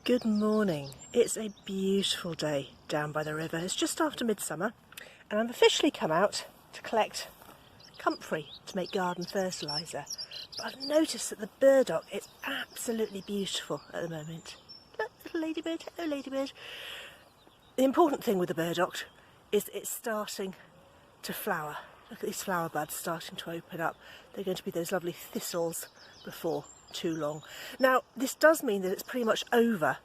Good morning. It's a beautiful day down by the river. It's just after midsummer and I've officially come out to collect comfrey to make garden fertiliser. But I've noticed that the burdock is absolutely beautiful at the moment. Look, little ladybird. Hello, ladybird. The important thing with the burdock is it's starting to flower. Look at these flower buds starting to open up. They're going to be those lovely thistles before too long. Now, this does mean that it's pretty much over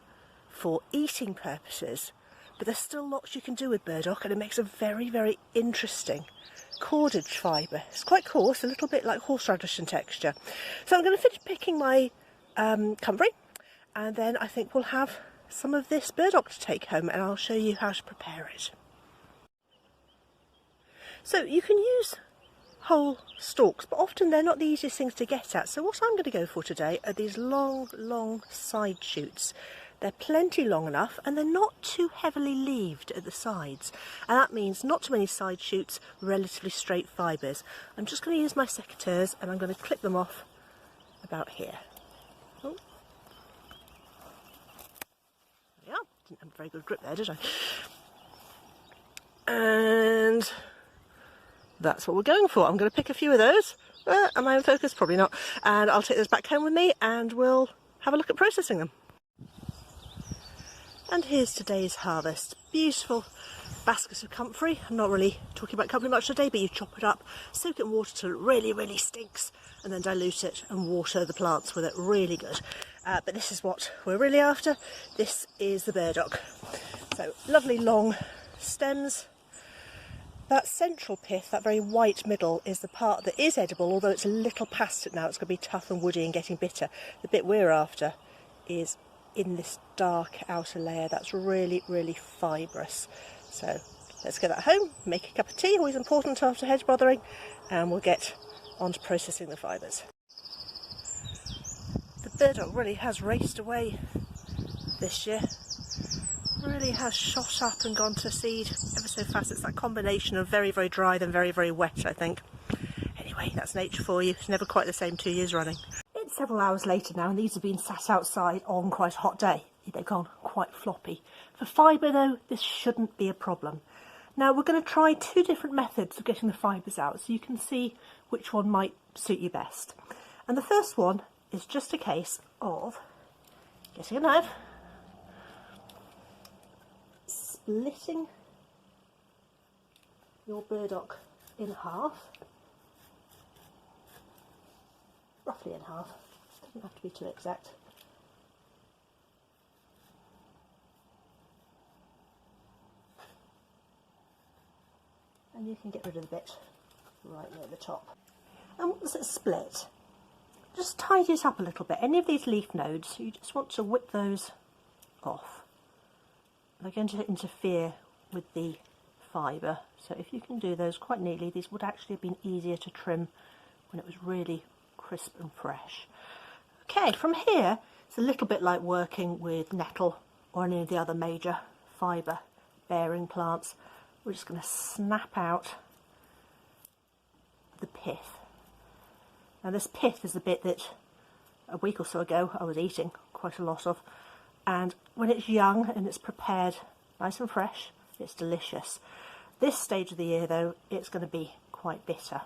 for eating purposes, but there's still lots you can do with burdock, and it makes a very, very interesting cordage fibre. It's quite coarse, a little bit like horseradish in texture. So I'm going to finish picking my comfrey, and then I think we'll have some of this burdock to take home, and I'll show you how to prepare it. So you can use whole stalks, but often they're not the easiest things to get at. So what I'm going to go for today are these long side shoots. They're plenty long enough and they're not too heavily leaved at the sides, and that means not too many side shoots, relatively straight fibres. I'm just going to use my secateurs and I'm going to clip them off about here. Oh. Yeah, didn't have a very good grip there, did I? And that's what we're going for. I'm going to pick a few of those. Am I in focus? Probably not. And I'll take those back home with me and we'll have a look at processing them. And here's today's harvest. Beautiful baskets of comfrey. I'm not really talking about comfrey much today, but you chop it up, soak it in water till it really stinks, and then dilute it and water the plants with it. Really good. But this is what we're really after. This is the burdock. So lovely long stems. That central pith, that very white middle, is the part that is edible, although it's a little past it now. It's going to be tough and woody and getting bitter. The bit we're after is in this dark outer layer that's really fibrous. So let's get that home, make a cup of tea, always important after hedge bothering, and we'll get on to processing the fibres. The burdock really has raced away this year. Really has shot up and gone to seed ever so fast. It's that combination of very dry then very wet, I think. Anyway, that's nature for you. It's never quite the same 2 years running. It's several hours later now and these have been sat outside on quite a hot day. They've gone quite floppy. For fibre though, this shouldn't be a problem. Now we're going to try two different methods of getting the fibres out so you can see which one might suit you best. And the first one is just a case of getting a knife, splitting your burdock in half, roughly in half, doesn't have to be too exact. And you can get rid of the bit right near the top. And once it's split, just tidy it up a little bit. Any of these leaf nodes, you just want to whip those off. They're going to interfere with the fibre, so if you can do those quite neatly, these would actually have been easier to trim when it was really crisp and fresh. Okay, from here it's a little bit like working with nettle or any of the other major fibre bearing plants. We're just going to snap out the pith. Now this pith is the bit that a week or so ago I was eating quite a lot of, and when it's young and it's prepared nice and fresh, it's delicious. This stage of the year though, it's going to be quite bitter.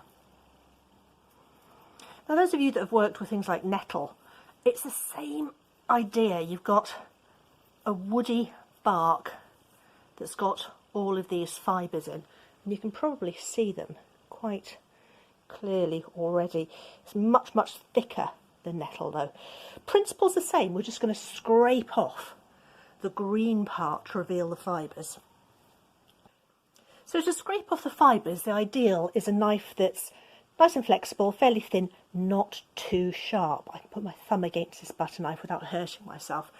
Now those of you that have worked with things like nettle, it's the same idea. You've got a woody bark that's got all of these fibres in, and you can probably see them quite clearly already. It's much thicker than nettle though. Principle's the same. We're just going to scrape off the green part to reveal the fibres. So to scrape off the fibres, the ideal is a knife that's nice and flexible, fairly thin, not too sharp. I can put my thumb against this butter knife without hurting myself.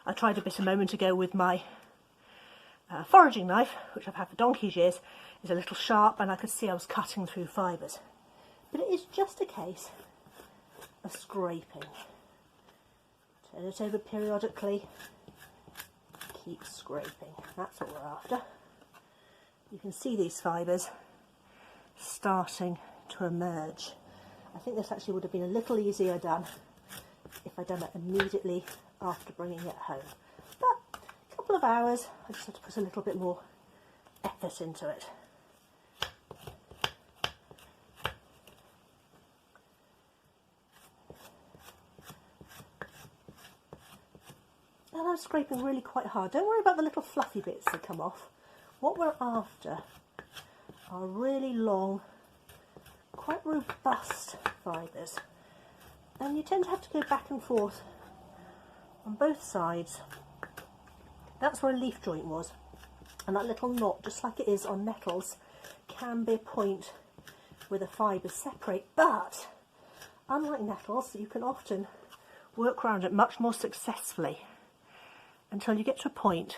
I tried a bit a moment ago with my foraging knife, which I've had for donkey's years. It's a little sharp and I could see I was cutting through fibres. But it is just a case of scraping. Turn it over periodically, keep scraping. That's what we're after. You can see these fibres starting to emerge. I think this actually would have been a little easier done if I'd done it immediately after bringing it home. couple of hours. I just have to put a little bit more effort into it. And I'm scraping really quite hard. Don't worry about the little fluffy bits that come off. What we're after are really long, quite robust fibres. And you tend to have to go back and forth on both sides. That's where a leaf joint was. And that little knot, just like it is on nettles, can be a point where the fibres separate. But unlike nettles, you can often work around it much more successfully until you get to a point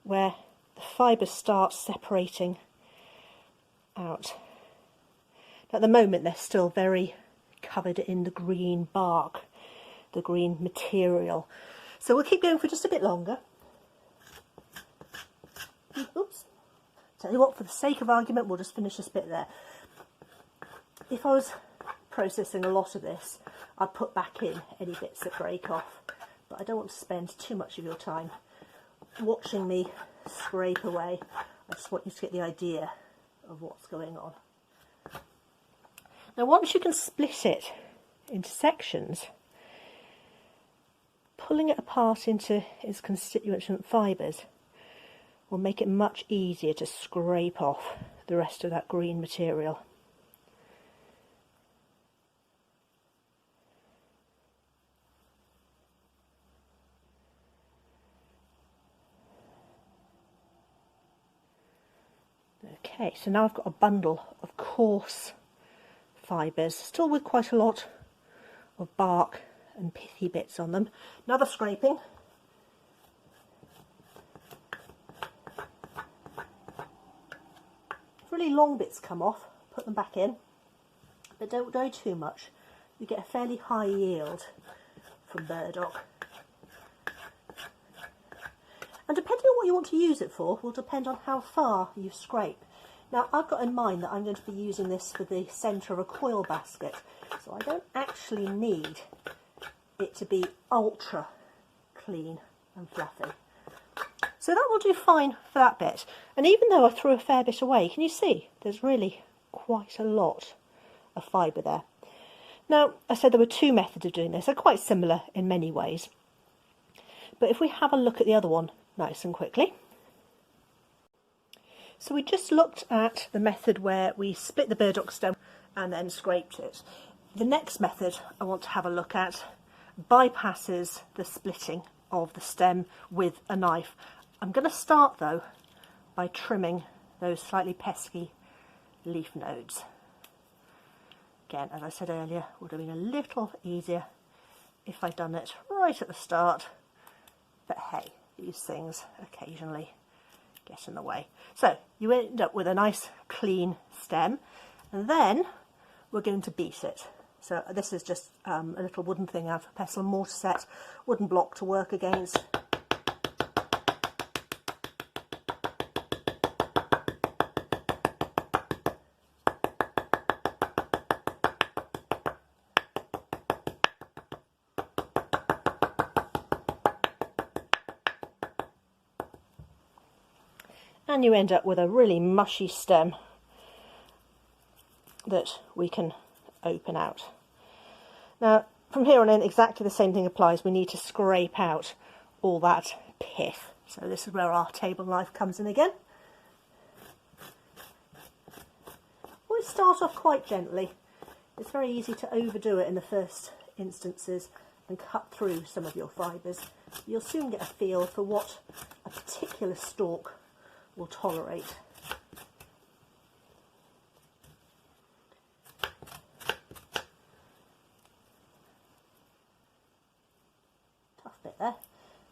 where the fibres start separating out. At the moment they're still very covered in the green bark, the green material. So we'll keep going for just a bit longer. Oops. Tell you what, for the sake of argument, we'll just finish this bit there. If I was processing a lot of this, I'd put back in any bits that break off. But I don't want to spend too much of your time watching me scrape away. I just want you to get the idea of what's going on. Now once you can split it into sections, pulling it apart into its constituent fibres will make it much easier to scrape off the rest of that green material. Okay, so now I've got a bundle of coarse fibres, still with quite a lot of bark and pithy bits on them. Another scraping. If really long bits come off, put them back in, but don't go too much. You get a fairly high yield from burdock. And depending on what you want to use it for will depend on how far you scrape. Now I've got in mind that I'm going to be using this for the centre of a coil basket, so I don't actually need it to be ultra clean and fluffy. So that will do fine for that bit. And even though I threw a fair bit away, can you see there's really quite a lot of fibre there. Now I said there were two methods of doing this. They're quite similar in many ways. But if we have a look at the other one nice and quickly. So we just looked at the method where we split the burdock stem and then scraped it. The next method I want to have a look at bypasses the splitting of the stem with a knife. I'm going to start though by trimming those slightly pesky leaf nodes. Again, as I said earlier, would have been a little easier if I'd done it right at the start, but hey, these things occasionally get in the way. So you end up with a nice clean stem, and then we're going to beat it. So this is just a little wooden thing out of a pestle and mortar set, wooden block to work against. And you end up with a really mushy stem that we can open out. Now from here on in exactly the same thing applies. We need to scrape out all that pith. So this is where our table knife comes in again. We start off quite gently. It's very easy to overdo it in the first instances and cut through some of your fibres. You'll soon get a feel for what a particular stalk will tolerate. Tough bit there.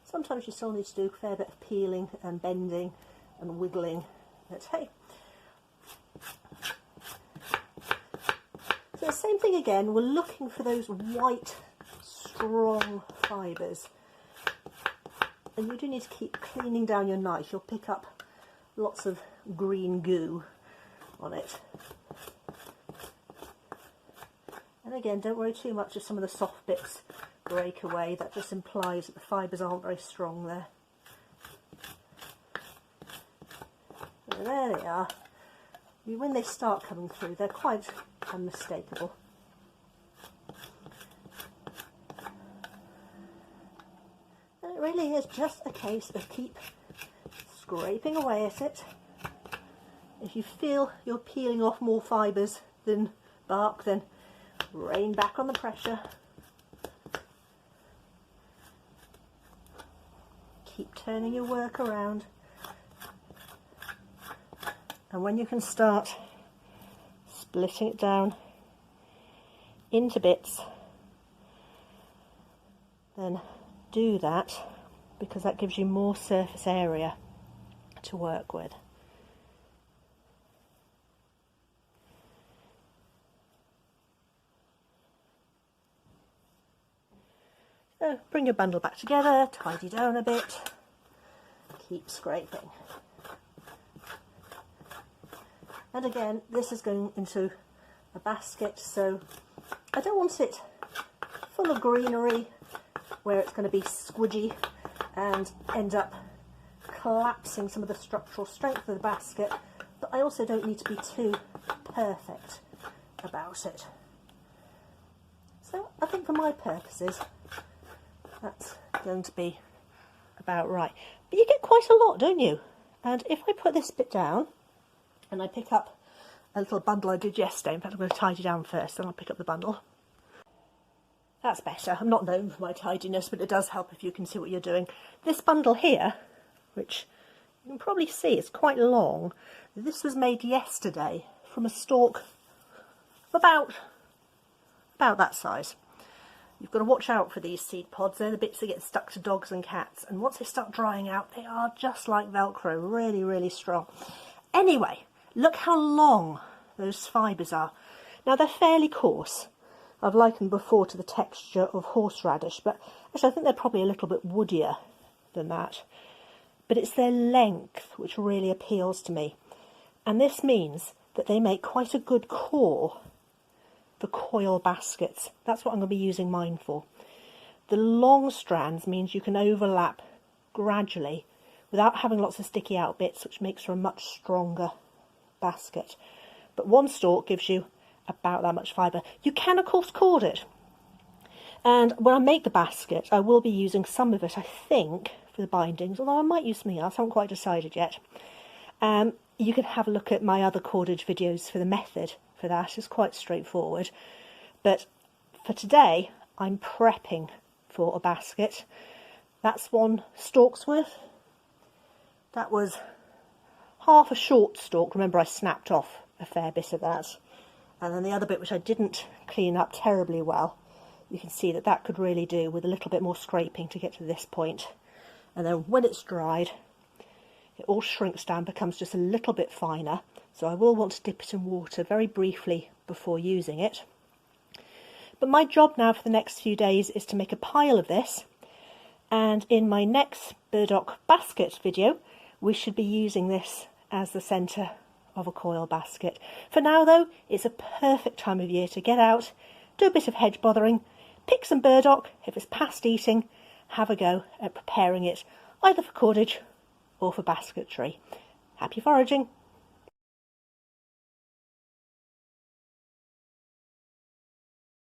Sometimes you still need to do a fair bit of peeling and bending and wiggling, but hey. So the same thing again, we're looking for those white, strong fibres. And you do need to keep cleaning down your knife. You'll pick up lots of green goo on it. And again, don't worry too much if some of the soft bits break away. That just implies that the fibres aren't very strong there. So there they are. When they start coming through, they're quite unmistakable. And it really is just a case of keep scraping away at it. If you feel you're peeling off more fibres than bark, then rein back on the pressure. Keep turning your work around. And when you can start splitting it down into bits, then do that, because that gives you more surface area to work with. So bring your bundle back together, tidy down a bit, keep scraping. And again, this is going into a basket, so I don't want it full of greenery where it's going to be squidgy and end up collapsing some of the structural strength of the basket, but I also don't need to be too perfect about it. So I think for my purposes, that's going to be about right. But you get quite a lot, don't you? And if I put this bit down, and I pick up a little bundle I did yesterday. In fact, I'm going to tidy down first, then I'll pick up the bundle. That's better. I'm not known for my tidiness, but it does help if you can see what you're doing. This bundle here, which you can probably see is quite long, this was made yesterday from a stalk of about that size. You've got to watch out for these seed pods. They're the bits that get stuck to dogs and cats, and once they start drying out, they are just like Velcro, really, really strong. Anyway, look how long those fibres are. Now they're fairly coarse. I've likened before to the texture of horseradish, but actually I think they're probably a little bit woodier than that. But it's their length which really appeals to me. And this means that they make quite a good core for coil baskets. That's what I'm going to be using mine for. The long strands means you can overlap gradually without having lots of sticky out bits, which makes for a much stronger basket. But one stalk gives you about that much fibre. You can of course cord it, and when I make the basket I will be using some of it, I think, for the bindings, although I might use something else. I haven't quite decided yet. You can have a look at my other cordage videos for the method for that. It's quite straightforward, but for today I'm prepping for a basket. That's one stalk's worth. That was half a short stalk. Remember, I snapped off a fair bit of that. And then the other bit, which I didn't clean up terribly well, you can see that that could really do with a little bit more scraping to get to this point. And then when it's dried, it all shrinks down, becomes just a little bit finer. So I will want to dip it in water very briefly before using it. But my job now for the next few days is to make a pile of this. And in my next Burdock basket video, we should be using this as the centre of a coil basket. For now though, it's a perfect time of year to get out, do a bit of hedge bothering, pick some burdock. If it's past eating, have a go at preparing it, either for cordage or for basketry. Happy foraging!